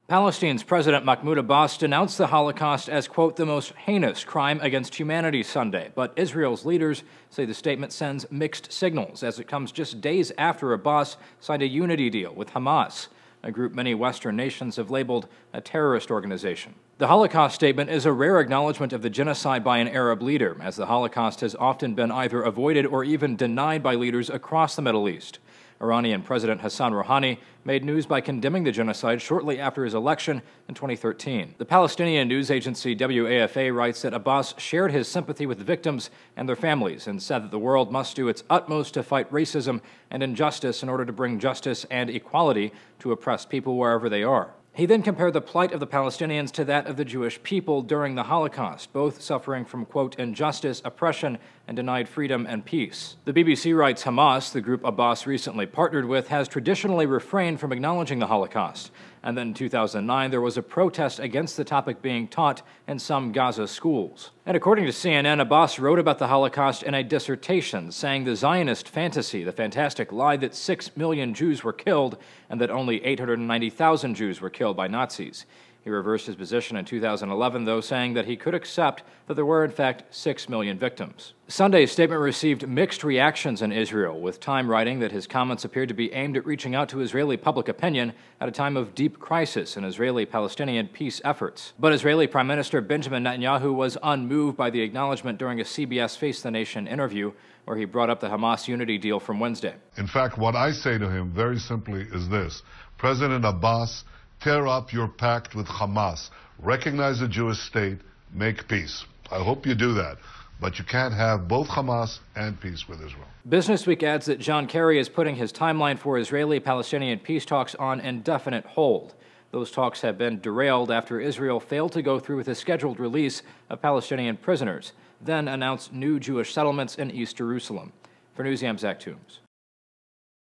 Palestine's President Mahmoud Abbas denounced the Holocaust as, quote, the most heinous crime against humanity Sunday, but Israel's leaders say the statement sends mixed signals as it comes just days after Abbas signed a unity deal with Hamas, a group many Western nations have labeled a terrorist organization. The Holocaust statement is a rare acknowledgement of the genocide by an Arab leader, as the Holocaust has often been either avoided or even denied by leaders across the Middle East. Iranian President Hassan Rouhani made news by condemning the genocide shortly after his election in 2013. The Palestinian news agency WAFA writes that Abbas shared his sympathy with the victims and their families and said that the world must do its utmost to fight racism and injustice in order to bring justice and equality to oppressed people wherever they are. He then compared the plight of the Palestinians to that of the Jewish people during the Holocaust, both suffering from, quote, injustice, oppression, and denied freedom and peace. The BBC writes Hamas, the group Abbas recently partnered with, has traditionally refrained from acknowledging the Holocaust. And then in 2009, there was a protest against the topic being taught in some Gaza schools. And according to CNN, Abbas wrote about the Holocaust in a dissertation, saying the Zionist fantasy, the fantastic lie that 6 million Jews were killed and that only 890,000 Jews were killed by Nazis. He reversed his position in 2011, though, saying that he could accept that there were, in fact, 6 million victims. Sunday's statement received mixed reactions in Israel, with Time writing that his comments appeared to be aimed at reaching out to Israeli public opinion at a time of deep crisis in Israeli-Palestinian peace efforts. But Israeli Prime Minister Benjamin Netanyahu was unmoved by the acknowledgement during a CBS Face the Nation interview, where he brought up the Hamas unity deal from Wednesday. In fact, what I say to him very simply is this: President Abbas, tear up your pact with Hamas. Recognize the Jewish state. Make peace. I hope you do that. But you can't have both Hamas and peace with Israel. Business Week adds that John Kerry is putting his timeline for Israeli-Palestinian peace talks on indefinite hold. Those talks have been derailed after Israel failed to go through with a scheduled release of Palestinian prisoners, then announced new Jewish settlements in East Jerusalem. For Newsyam's Zach Toombs.